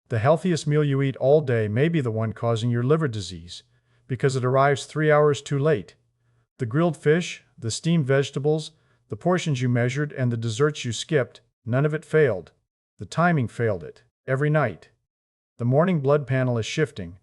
The healthiest meal you eat all day may be the one causing your liver disease, because it arrives 3 hours too late. The grilled fish, the steamed vegetables, the portions you measured, and the desserts you skipped, none of it failed. The timing failed it, every night. The morning blood panel is shifting.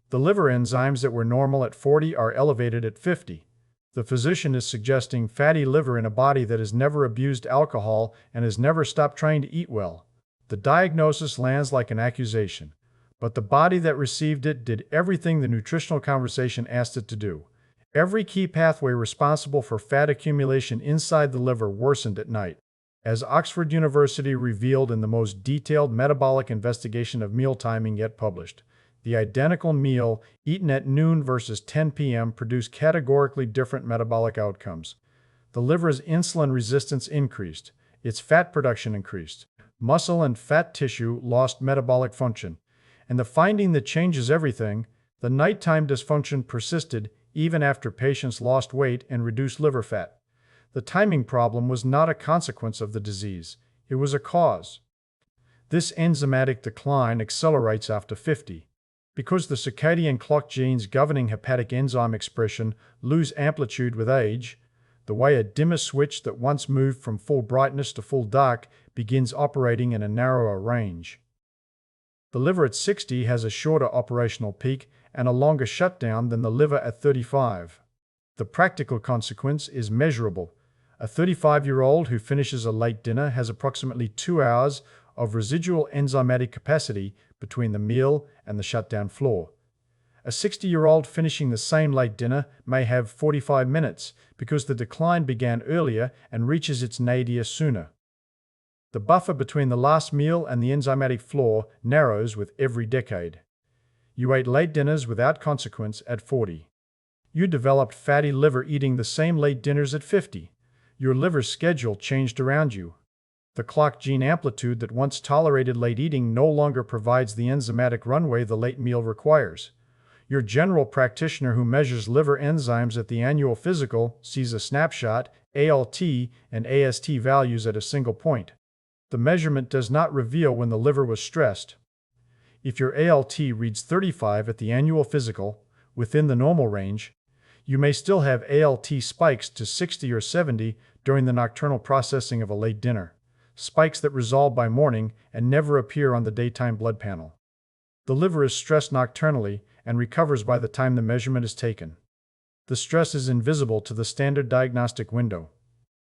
The liver enzymes that were normal at 40 are elevated at 50. The physician is suggesting fatty liver in a body that has never abused alcohol and has never stopped trying to eat well. The diagnosis lands like an accusation, but the body that received it did everything the nutritional conversation asked it to do. Every key pathway responsible for fat accumulation inside the liver worsened at night. As Oxford University revealed in the most detailed metabolic investigation of meal timing yet published, the identical meal eaten at noon versus 10 p.m. produced categorically different metabolic outcomes. The liver's insulin resistance increased, its fat production increased, muscle and fat tissue lost metabolic function, and the finding that changes everything, the nighttime dysfunction persisted even after patients lost weight and reduced liver fat. The timing problem was not a consequence of the disease, it was a cause. This enzymatic decline accelerates after 50. Because the circadian clock genes governing hepatic enzyme expression lose amplitude with age, the way a dimmer switch that once moved from full brightness to full dark begins operating in a narrower range. The liver at 60 has a shorter operational peak and a longer shutdown than the liver at 35. The practical consequence is measurable. A 35-year-old who finishes a late dinner has approximately 2 hours of residual enzymatic capacity between the meal and the shutdown floor. A 60-year-old finishing the same late dinner may have 45 minutes because the decline began earlier and reaches its nadir sooner. The buffer between the last meal and the enzymatic floor narrows with every decade. You ate late dinners without consequence at 40. You developed fatty liver eating the same late dinners at 50. Your liver's schedule changed around you. The clock gene amplitude that once tolerated late eating no longer provides the enzymatic runway the late meal requires. Your general practitioner who measures liver enzymes at the annual physical sees a snapshot, ALT, and AST values at a single point. The measurement does not reveal when the liver was stressed. If your ALT reads 35 at the annual physical, within the normal range, you may still have ALT spikes to 60 or 70 during the nocturnal processing of a late dinner, spikes that resolve by morning and never appear on the daytime blood panel. The liver is stressed nocturnally and recovers by the time the measurement is taken. The stress is invisible to the standard diagnostic window.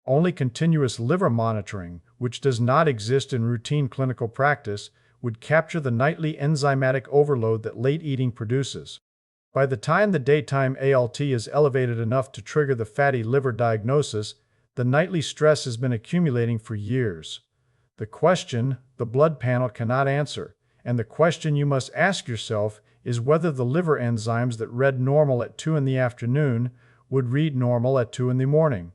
Only continuous liver monitoring, which does not exist in routine clinical practice, would capture the nightly enzymatic overload that late eating produces. By the time the daytime ALT is elevated enough to trigger the fatty liver diagnosis, the nightly stress has been accumulating for years. The question the blood panel cannot answer, and the question you must ask yourself, is whether the liver enzymes that read normal at 2 in the afternoon would read normal at 2 in the morning.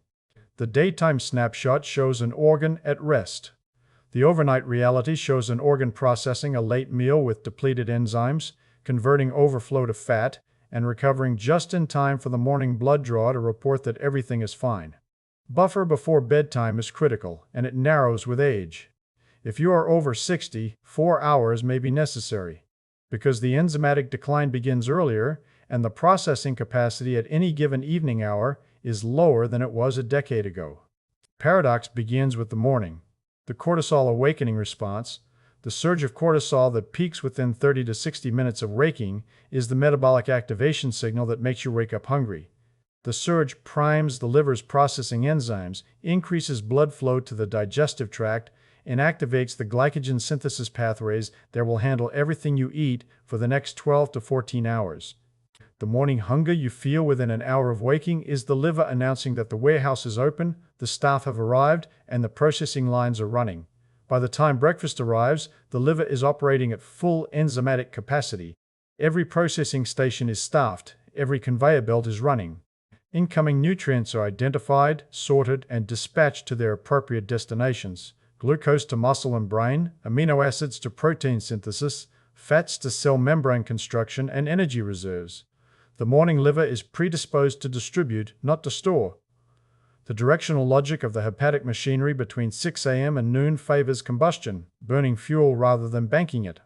The daytime snapshot shows an organ at rest. The overnight reality shows an organ processing a late meal with depleted enzymes, converting overflow to fat, and recovering just in time for the morning blood draw to report that everything is fine. Buffer before bedtime is critical, and it narrows with age. If you are over 60, 4 hours may be necessary, because the enzymatic decline begins earlier, and the processing capacity at any given evening hour is lower than it was a decade ago. Paradox begins with the morning. The cortisol awakening response, the surge of cortisol that peaks within 30 to 60 minutes of waking, is the metabolic activation signal that makes you wake up hungry. The surge primes the liver's processing enzymes, increases blood flow to the digestive tract, and activates the glycogen synthesis pathways that will handle everything you eat for the next 12 to 14 hours. The morning hunger you feel within an hour of waking is the liver announcing that the warehouse is open, the staff have arrived, and the processing lines are running. By the time breakfast arrives, the liver is operating at full enzymatic capacity. Every processing station is staffed, every conveyor belt is running. Incoming nutrients are identified, sorted, and dispatched to their appropriate destinations. Glucose to muscle and brain, amino acids to protein synthesis, fats to cell membrane construction, and energy reserves. The morning liver is predisposed to distribute, not to store. The directional logic of the hepatic machinery between 6 a.m. and noon favors combustion, burning fuel rather than banking it.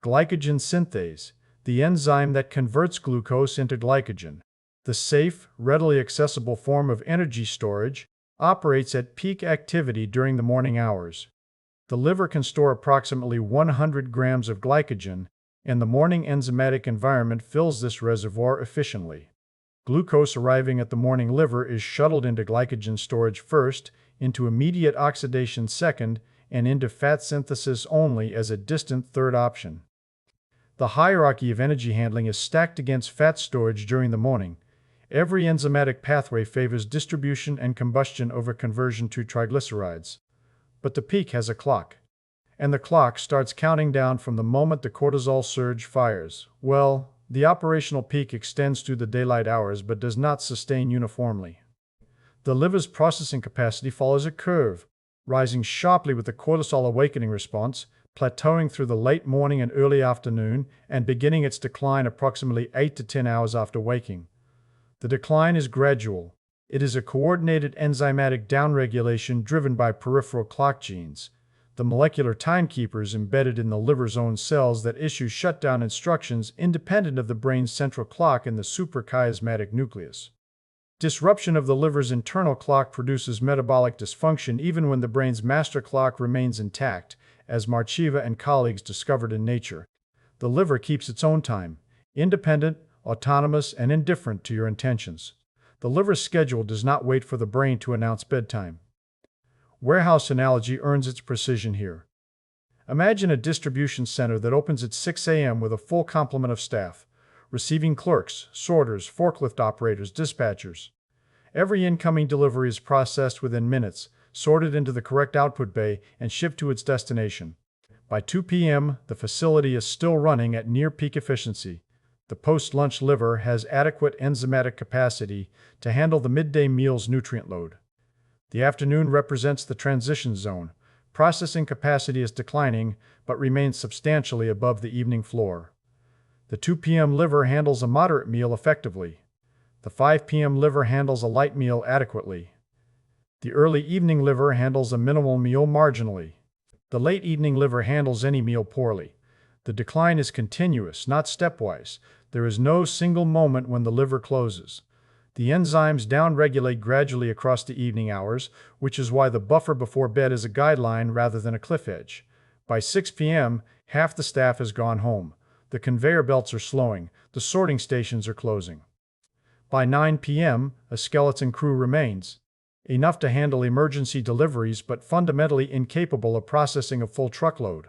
Glycogen synthase, the enzyme that converts glucose into glycogen. The safe, readily accessible form of energy storage, operates at peak activity during the morning hours. The liver can store approximately 100 grams of glycogen, and the morning enzymatic environment fills this reservoir efficiently. Glucose arriving at the morning liver is shuttled into glycogen storage first, into immediate oxidation second, and into fat synthesis only as a distant third option. The hierarchy of energy handling is stacked against fat storage during the morning. Every enzymatic pathway favors distribution and combustion over conversion to triglycerides. But the peak has a clock. And the clock starts counting down from the moment the cortisol surge fires. Well, the operational peak extends through the daylight hours but does not sustain uniformly. The liver's processing capacity follows a curve, rising sharply with the cortisol awakening response, plateauing through the late morning and early afternoon, and beginning its decline approximately 8 to 10 hours after waking. The decline is gradual. It is a coordinated enzymatic downregulation driven by peripheral clock genes, the molecular timekeepers embedded in the liver's own cells that issue shutdown instructions independent of the brain's central clock in the suprachiasmatic nucleus. Disruption of the liver's internal clock produces metabolic dysfunction even when the brain's master clock remains intact, as Marcheva and colleagues discovered in Nature. The liver keeps its own time, independent, autonomous, and indifferent to your intentions. The liver's schedule does not wait for the brain to announce bedtime. Warehouse analogy earns its precision here. Imagine a distribution center that opens at 6 a.m. with a full complement of staff, receiving clerks, sorters, forklift operators, dispatchers. Every incoming delivery is processed within minutes, sorted into the correct output bay, and shipped to its destination. By 2 p.m., the facility is still running at near peak efficiency. The post-lunch liver has adequate enzymatic capacity to handle the midday meal's nutrient load. The afternoon represents the transition zone. Processing capacity is declining, but remains substantially above the evening floor. The 2 p.m. liver handles a moderate meal effectively. The 5 p.m. liver handles a light meal adequately. The early evening liver handles a minimal meal marginally. The late evening liver handles any meal poorly. The decline is continuous, not stepwise. There is no single moment when the liver closes. The enzymes downregulate gradually across the evening hours, which is why the buffer before bed is a guideline rather than a cliff edge. By 6 p.m., half the staff has gone home. The conveyor belts are slowing. The sorting stations are closing. By 9 p.m., a skeleton crew remains, enough to handle emergency deliveries but fundamentally incapable of processing a full truckload.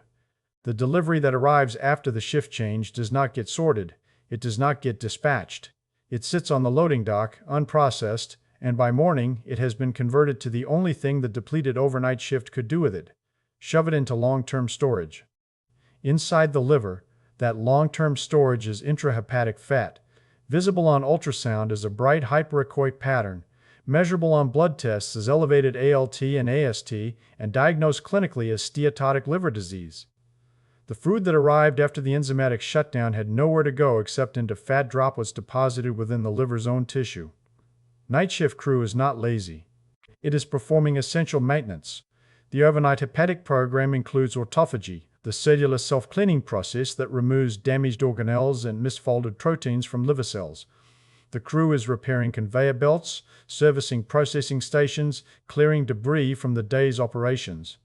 The delivery that arrives after the shift change does not get sorted. It does not get dispatched. It sits on the loading dock, unprocessed, and by morning it has been converted to the only thing the depleted overnight shift could do with it: shove it into long-term storage. Inside the liver, that long-term storage is intrahepatic fat, visible on ultrasound as a bright hyperechoic pattern, measurable on blood tests as elevated ALT and AST, and diagnosed clinically as steatotic liver disease. The food that arrived after the enzymatic shutdown had nowhere to go except into fat droplets deposited within the liver's own tissue. Night shift crew is not lazy. It is performing essential maintenance. The overnight hepatic program includes autophagy, the cellular self-cleaning process that removes damaged organelles and misfolded proteins from liver cells. The crew is repairing conveyor belts, servicing processing stations, clearing debris from the day's operations.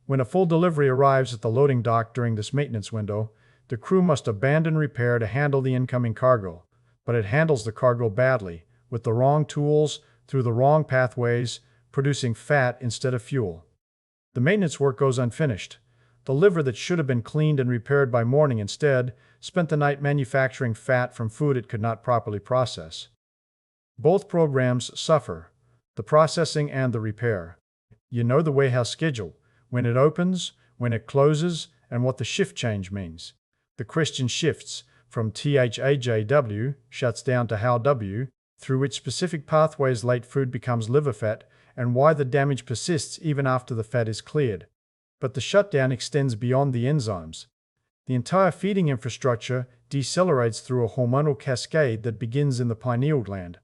When a full delivery arrives at the loading dock during this maintenance window, the crew must abandon repair to handle the incoming cargo. But it handles the cargo badly, with the wrong tools, through the wrong pathways, producing fat instead of fuel. The maintenance work goes unfinished. The liver that should have been cleaned and repaired by morning instead spent the night manufacturing fat from food it could not properly process. Both programs suffer, the processing and the repair. You know the warehouse schedule: when it opens, when it closes, and what the shift change means. The question shifts from THAJW, shuts down, to HOW, through which specific pathways late food becomes liver fat, and why the damage persists even after the fat is cleared. But the shutdown extends beyond the enzymes. The entire feeding infrastructure decelerates through a hormonal cascade that begins in the pineal gland.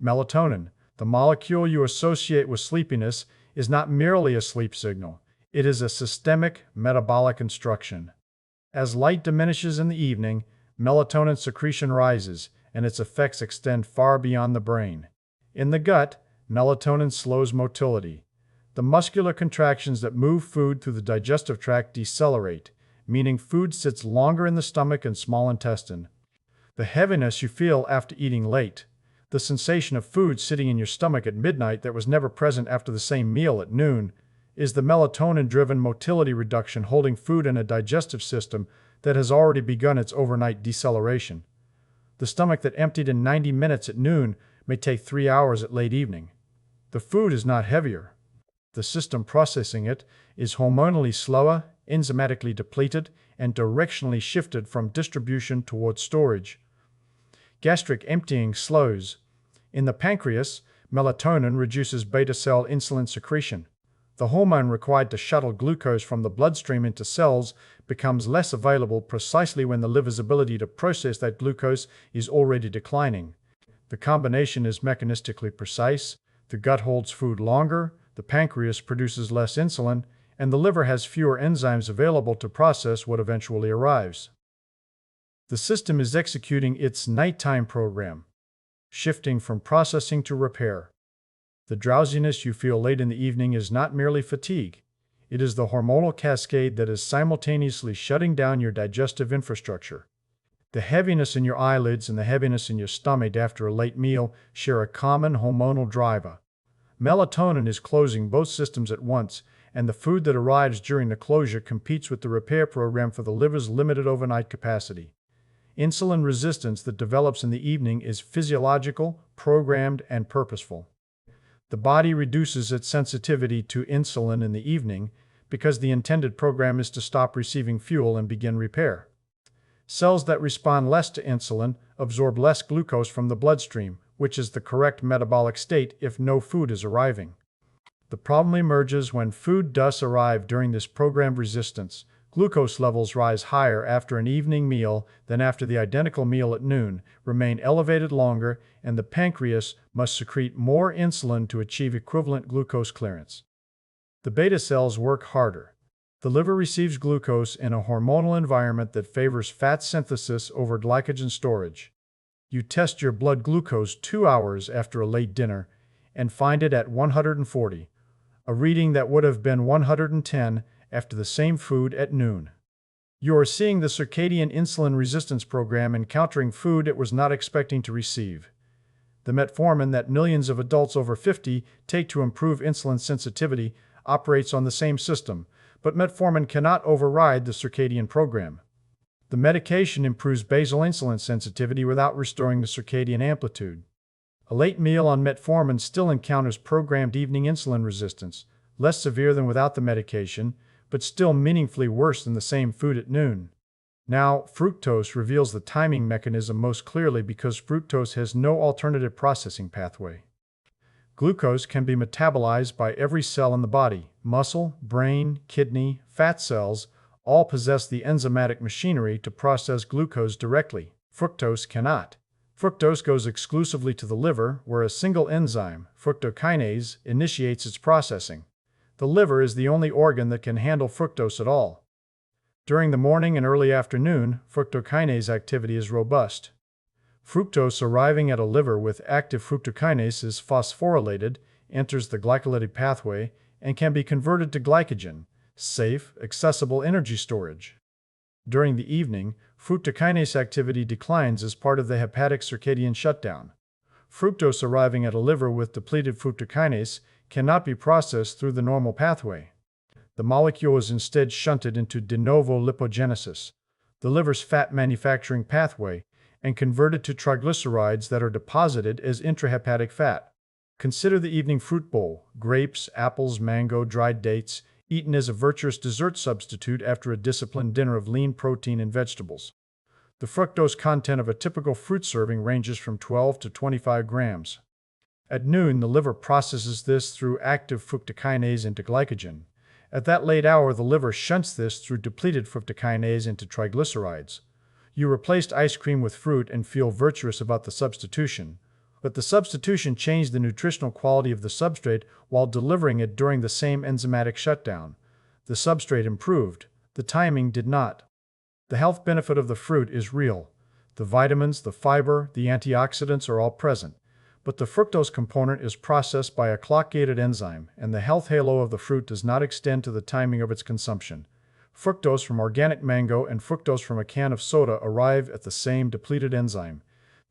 Melatonin, the molecule you associate with sleepiness, is not merely a sleep signal. It is a systemic metabolic instruction. As light diminishes in the evening, melatonin secretion rises, and its effects extend far beyond the brain. In the gut, melatonin slows motility. The muscular contractions that move food through the digestive tract decelerate, meaning food sits longer in the stomach and small intestine. The heaviness you feel after eating late, the sensation of food sitting in your stomach at midnight that was never present after the same meal at noon, is the melatonin-driven motility reduction holding food in a digestive system that has already begun its overnight deceleration. The stomach that emptied in 90 minutes at noon may take 3 hours at late evening. The food is not heavier. The system processing it is hormonally slower, enzymatically depleted, and directionally shifted from distribution towards storage. Gastric emptying slows. In the pancreas, melatonin reduces beta cell insulin secretion. The hormone required to shuttle glucose from the bloodstream into cells becomes less available precisely when the liver's ability to process that glucose is already declining. The combination is mechanistically precise. The gut holds food longer, the pancreas produces less insulin, and the liver has fewer enzymes available to process what eventually arrives. The system is executing its nighttime program, shifting from processing to repair. The drowsiness you feel late in the evening is not merely fatigue. It is the hormonal cascade that is simultaneously shutting down your digestive infrastructure. The heaviness in your eyelids and the heaviness in your stomach after a late meal share a common hormonal driver. Melatonin is closing both systems at once, and the food that arrives during the closure competes with the repair program for the liver's limited overnight capacity. Insulin resistance that develops in the evening is physiological, programmed, and purposeful. The body reduces its sensitivity to insulin in the evening because the intended program is to stop receiving fuel and begin repair. Cells that respond less to insulin absorb less glucose from the bloodstream, which is the correct metabolic state if no food is arriving. The problem emerges when food does arrive during this programmed resistance. Glucose levels rise higher after an evening meal than after the identical meal at noon, remain elevated longer, and the pancreas must secrete more insulin to achieve equivalent glucose clearance. The beta cells work harder. The liver receives glucose in a hormonal environment that favors fat synthesis over glycogen storage. You test your blood glucose 2 hours after a late dinner and find it at 140, a reading that would have been 110 after the same food at noon. You are seeing the circadian insulin resistance program encountering food it was not expecting to receive. The metformin that millions of adults over 50 take to improve insulin sensitivity operates on the same system, but metformin cannot override the circadian program. The medication improves basal insulin sensitivity without restoring the circadian amplitude. A late meal on metformin still encounters programmed evening insulin resistance, less severe than without the medication, but still meaningfully worse than the same food at noon. Now, fructose reveals the timing mechanism most clearly because fructose has no alternative processing pathway. Glucose can be metabolized by every cell in the body. Muscle, brain, kidney, fat cells all possess the enzymatic machinery to process glucose directly. Fructose cannot. Fructose goes exclusively to the liver, where a single enzyme, fructokinase, initiates its processing. The liver is the only organ that can handle fructose at all. During the morning and early afternoon, fructokinase activity is robust. Fructose arriving at a liver with active fructokinase is phosphorylated, enters the glycolytic pathway, and can be converted to glycogen, safe, accessible energy storage. During the evening, fructokinase activity declines as part of the hepatic circadian shutdown. Fructose arriving at a liver with depleted fructokinase cannot be processed through the normal pathway. The molecule is instead shunted into de novo lipogenesis, the liver's fat manufacturing pathway, and converted to triglycerides that are deposited as intrahepatic fat. Consider the evening fruit bowl: grapes, apples, mango, dried dates, eaten as a virtuous dessert substitute after a disciplined dinner of lean protein and vegetables. The fructose content of a typical fruit serving ranges from 12 to 25 grams. At noon, the liver processes this through active fructokinase into glycogen. At that late hour, the liver shunts this through depleted fructokinase into triglycerides. You replaced ice cream with fruit and feel virtuous about the substitution. But the substitution changed the nutritional quality of the substrate while delivering it during the same enzymatic shutdown. The substrate improved. The timing did not. The health benefit of the fruit is real. The vitamins, the fiber, the antioxidants are all present. But the fructose component is processed by a clock-gated enzyme, and the health halo of the fruit does not extend to the timing of its consumption. Fructose from organic mango and fructose from a can of soda arrive at the same depleted enzyme.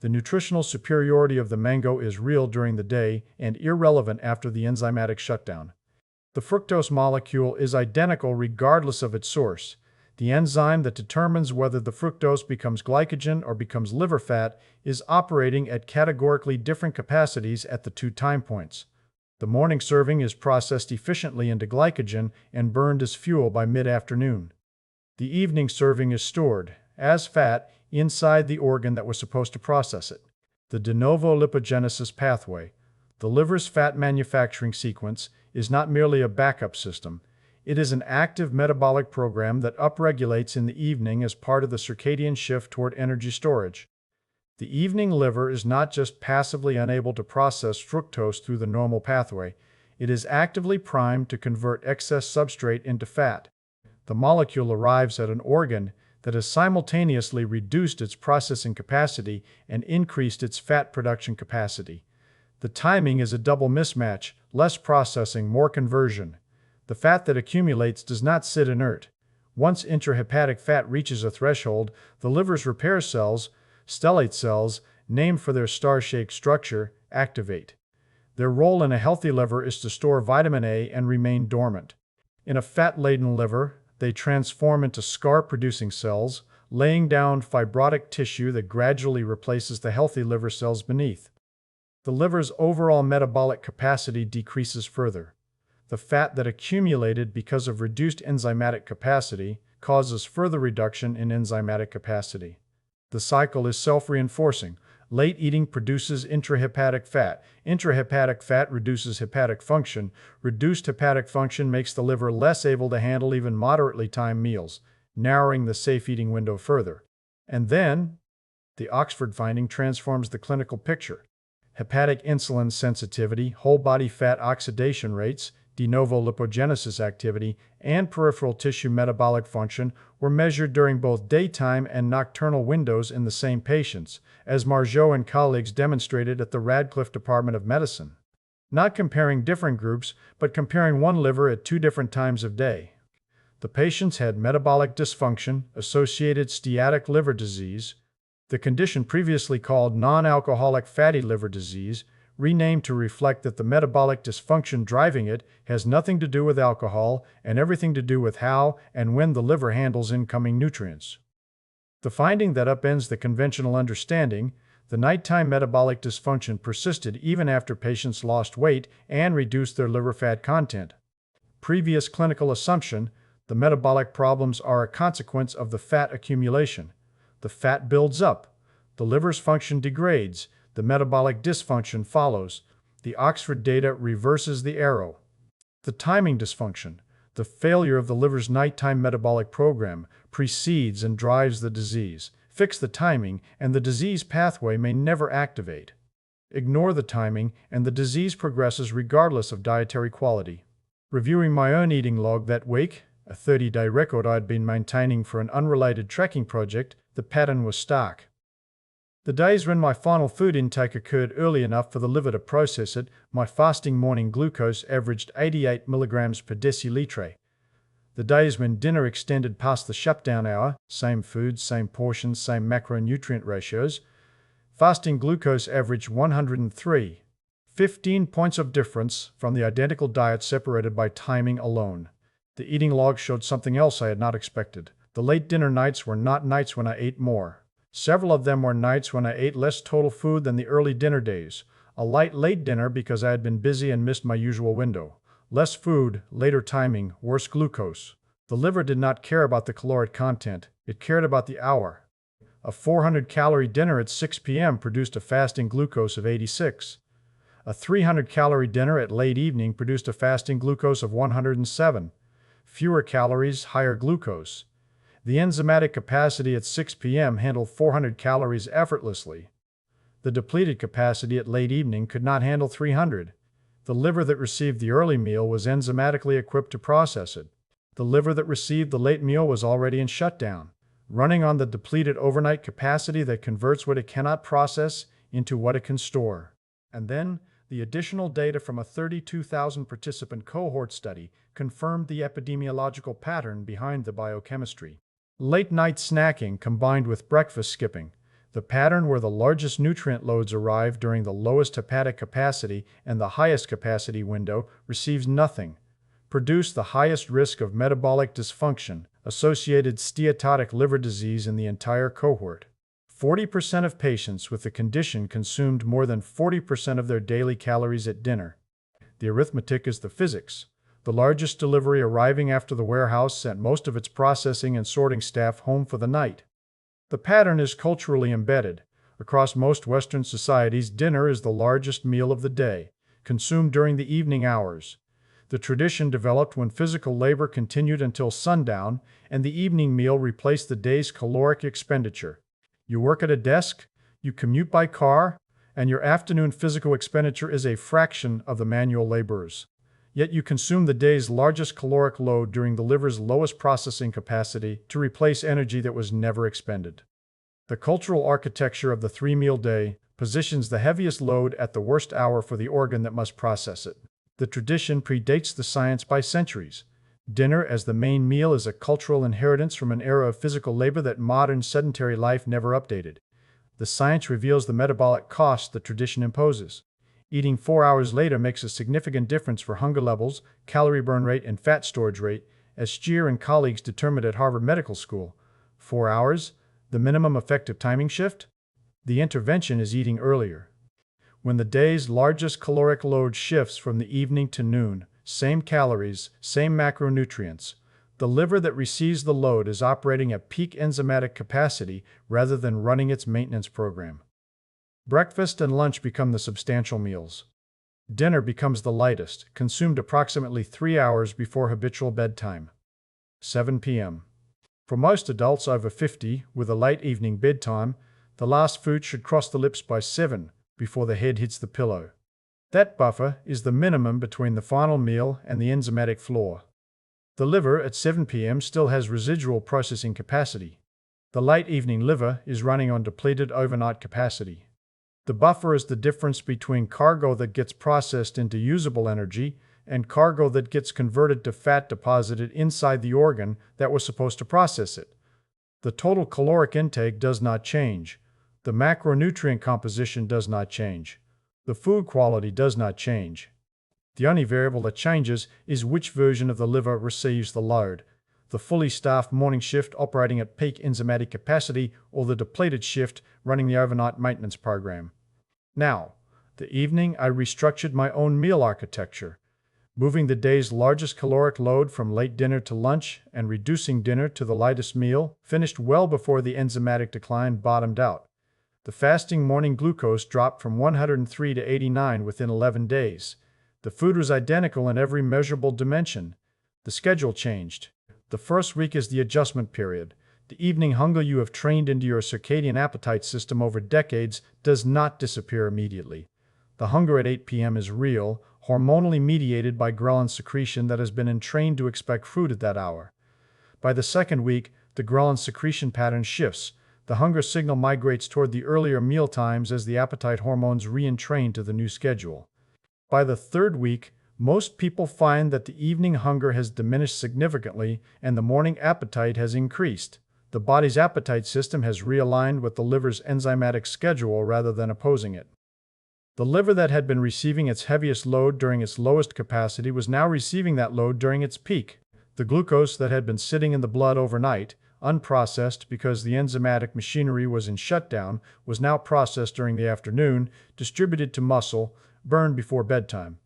The nutritional superiority of the mango is real during the day and irrelevant after the enzymatic shutdown. The fructose molecule is identical regardless of its source. The enzyme that determines whether the fructose becomes glycogen or becomes liver fat is operating at categorically different capacities at the two time points. The morning serving is processed efficiently into glycogen and burned as fuel by mid-afternoon. The evening serving is stored, as fat, inside the organ that was supposed to process it. The de novo lipogenesis pathway, the liver's fat manufacturing sequence, is not merely a backup system. It is an active metabolic program that upregulates in the evening as part of the circadian shift toward energy storage. The evening liver is not just passively unable to process fructose through the normal pathway, it is actively primed to convert excess substrate into fat. The molecule arrives at an organ that has simultaneously reduced its processing capacity and increased its fat production capacity. The timing is a double mismatch: less processing, more conversion. The fat that accumulates does not sit inert. Once intrahepatic fat reaches a threshold, the liver's repair cells, stellate cells, named for their star-shaped structure, activate. Their role in a healthy liver is to store vitamin A and remain dormant. In a fat-laden liver, they transform into scar-producing cells, laying down fibrotic tissue that gradually replaces the healthy liver cells beneath. The liver's overall metabolic capacity decreases further. The fat that accumulated because of reduced enzymatic capacity causes further reduction in enzymatic capacity. The cycle is self-reinforcing. Late eating produces intrahepatic fat. Intrahepatic fat reduces hepatic function. Reduced hepatic function makes the liver less able to handle even moderately timed meals, narrowing the safe eating window further. And then, the Oxford finding transforms the clinical picture. Hepatic insulin sensitivity, whole body fat oxidation rates, de novo lipogenesis activity, and peripheral tissue metabolic function were measured during both daytime and nocturnal windows in the same patients, as Margeau and colleagues demonstrated at the Radcliffe Department of Medicine. Not comparing different groups, but comparing one liver at two different times of day. The patients had metabolic dysfunction, associated steatic liver disease, the condition previously called non-alcoholic fatty liver disease, renamed to reflect that the metabolic dysfunction driving it has nothing to do with alcohol and everything to do with how and when the liver handles incoming nutrients. The finding that upends the conventional understanding: the nighttime metabolic dysfunction persisted even after patients lost weight and reduced their liver fat content. Previous clinical assumption: the metabolic problems are a consequence of the fat accumulation. The fat builds up, the liver's function degrades, the metabolic dysfunction follows. The Oxford data reverses the arrow. The timing dysfunction, the failure of the liver's nighttime metabolic program, precedes and drives the disease. Fix the timing, and the disease pathway may never activate. Ignore the timing, and the disease progresses regardless of dietary quality. Reviewing my own eating log that week, a 30-day record I'd been maintaining for an unrelated trekking project, the pattern was stark. The days when my final food intake occurred early enough for the liver to process it, my fasting morning glucose averaged 88 milligrams per decilitre. The days when dinner extended past the shutdown hour, same foods, same portions, same macronutrient ratios, fasting glucose averaged 103. 15 points of difference from the identical diet separated by timing alone. The eating log showed something else I had not expected. The late dinner nights were not nights when I ate more. Several of them were nights when I ate less total food than the early dinner days. A light late dinner because I had been busy and missed my usual window. Less food, later timing, worse glucose. The liver did not care about the caloric content. It cared about the hour. A 400-calorie dinner at 6 p.m. produced a fasting glucose of 86. A 300-calorie dinner at late evening produced a fasting glucose of 107. Fewer calories, higher glucose. The enzymatic capacity at 6 p.m. handled 400 calories effortlessly. The depleted capacity at late evening could not handle 300. The liver that received the early meal was enzymatically equipped to process it. The liver that received the late meal was already in shutdown. running on the depleted overnight capacity that converts what it cannot process into what it can store. And then, the additional data from a 32,000 participant cohort study confirmed the epidemiological pattern behind the biochemistry. Late night snacking combined with breakfast skipping, the pattern where the largest nutrient loads arrive during the lowest hepatic capacity and the highest capacity window, receives nothing, produced the highest risk of metabolic dysfunction, associated steatotic liver disease in the entire cohort. 40% of patients with the condition consumed more than 40% of their daily calories at dinner. The arithmetic is the physics. The largest delivery arriving after the warehouse sent most of its processing and sorting staff home for the night. The pattern is culturally embedded. Across most Western societies, dinner is the largest meal of the day, consumed during the evening hours. The tradition developed when physical labor continued until sundown, and the evening meal replaced the day's caloric expenditure. You work at a desk, you commute by car, and your afternoon physical expenditure is a fraction of the manual laborers. Yet you consume the day's largest caloric load during the liver's lowest processing capacity to replace energy that was never expended. The cultural architecture of the three-meal day positions the heaviest load at the worst hour for the organ that must process it. The tradition predates the science by centuries. Dinner as the main meal is a cultural inheritance from an era of physical labor that modern sedentary life never updated. The science reveals the metabolic cost the tradition imposes. Eating 4 hours later makes a significant difference for hunger levels, calorie burn rate, and fat storage rate, as Stier and colleagues determined at Harvard Medical School. 4 hours, the minimum effective timing shift? The intervention is eating earlier. When the day's largest caloric load shifts from the evening to noon, same calories, same macronutrients, the liver that receives the load is operating at peak enzymatic capacity rather than running its maintenance program. Breakfast and lunch become the substantial meals. Dinner becomes the lightest, consumed approximately 3 hours before habitual bedtime. 7 p.m. For most adults over 50, with a late evening bedtime, the last food should cross the lips by 7 before the head hits the pillow. That buffer is the minimum between the final meal and the enzymatic floor. The liver at 7 p.m. still has residual processing capacity. The late evening liver is running on depleted overnight capacity. The buffer is the difference between cargo that gets processed into usable energy and cargo that gets converted to fat deposited inside the organ that was supposed to process it. The total caloric intake does not change. The macronutrient composition does not change. The food quality does not change. The only variable that changes is which version of the liver receives the load, the fully staffed morning shift operating at peak enzymatic capacity or the depleted shift running the overnight maintenance program. Now, the evening I restructured my own meal architecture, moving the day's largest caloric load from late dinner to lunch and reducing dinner to the lightest meal, finished well before the enzymatic decline bottomed out. The fasting morning glucose dropped from 103 to 89 within 11 days. The food was identical in every measurable dimension. The schedule changed. The first week is the adjustment period. The evening hunger you have trained into your circadian appetite system over decades does not disappear immediately. The hunger at 8 p.m. is real, hormonally mediated by ghrelin secretion that has been entrained to expect food at that hour. By the second week, the ghrelin secretion pattern shifts. The hunger signal migrates toward the earlier meal times as the appetite hormones re-entrain to the new schedule. By the third week, most people find that the evening hunger has diminished significantly and the morning appetite has increased. The body's appetite system has realigned with the liver's enzymatic schedule rather than opposing it. The liver that had been receiving its heaviest load during its lowest capacity was now receiving that load during its peak. The glucose that had been sitting in the blood overnight, unprocessed because the enzymatic machinery was in shutdown, was now processed during the afternoon, distributed to muscle, burned before bedtime.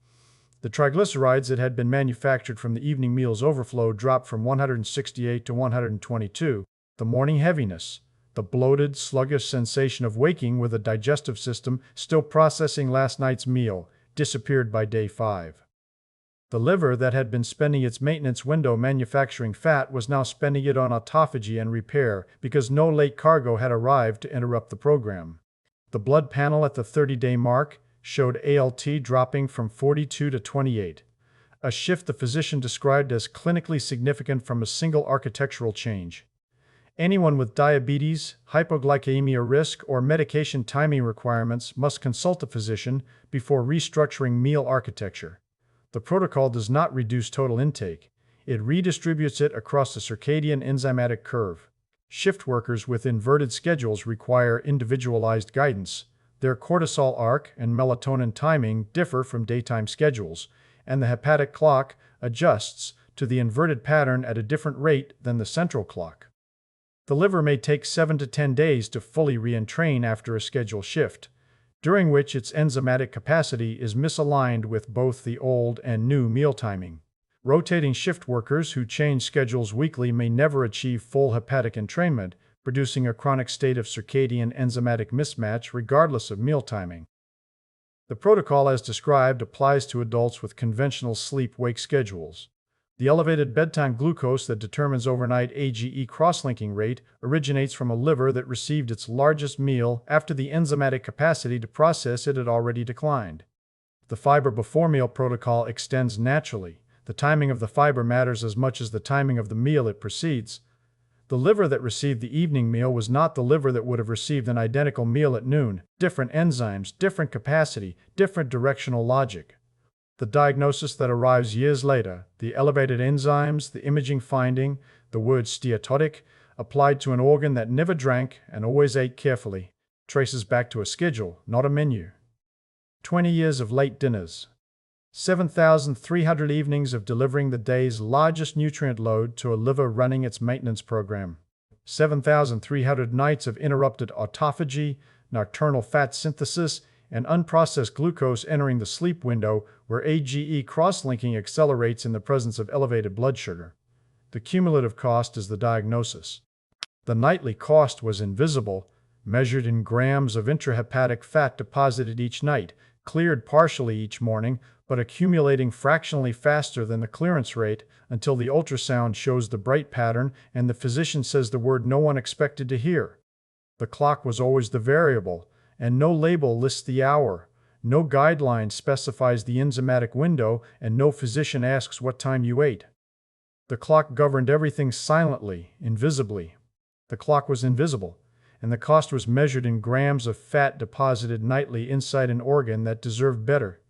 The triglycerides that had been manufactured from the evening meal's overflow dropped from 168 to 122. The morning heaviness, the bloated, sluggish sensation of waking with a digestive system still processing last night's meal, disappeared by day 5. The liver that had been spending its maintenance window manufacturing fat was now spending it on autophagy and repair because no late cargo had arrived to interrupt the program. The blood panel at the 30-day mark showed ALT dropping from 42 to 28, a shift the physician described as clinically significant from a single architectural change. Anyone with diabetes, hypoglycemia risk, or medication timing requirements must consult a physician before restructuring meal architecture. The protocol does not reduce total intake. It redistributes it across the circadian enzymatic curve. Shift workers with inverted schedules require individualized guidance. Their cortisol arc and melatonin timing differ from daytime schedules, and the hepatic clock adjusts to the inverted pattern at a different rate than the central clock. The liver may take 7 to 10 days to fully re-entrain after a schedule shift, during which its enzymatic capacity is misaligned with both the old and new meal timing. Rotating shift workers who change schedules weekly may never achieve full hepatic entrainment, producing a chronic state of circadian enzymatic mismatch regardless of meal timing. The protocol as described applies to adults with conventional sleep-wake schedules. The elevated bedtime glucose that determines overnight AGE cross-linking rate originates from a liver that received its largest meal after the enzymatic capacity to process it had already declined. The fiber before meal protocol extends naturally. The timing of the fiber matters as much as the timing of the meal it precedes. The liver that received the evening meal was not the liver that would have received an identical meal at noon. Different enzymes, different capacity, different directional logic. The diagnosis that arrives years later, the elevated enzymes, the imaging finding, the word steatotic, applied to an organ that never drank and always ate carefully, traces back to a schedule, not a menu. 20 years of late dinners. 7,300 evenings of delivering the day's largest nutrient load to a liver running its maintenance program. 7,300 nights of interrupted autophagy, nocturnal fat synthesis, and unprocessed glucose entering the sleep window where AGE cross-linking accelerates in the presence of elevated blood sugar. The cumulative cost is the diagnosis. The nightly cost was invisible, measured in grams of intrahepatic fat deposited each night, cleared partially each morning, but accumulating fractionally faster than the clearance rate until the ultrasound shows the bright pattern and the physician says the word no one expected to hear. The clock was always the variable, and no label lists the hour. No guideline specifies the enzymatic window, and no physician asks what time you ate. The clock governed everything silently, invisibly. The clock was invisible, and the cost was measured in grams of fat deposited nightly inside an organ that deserved better.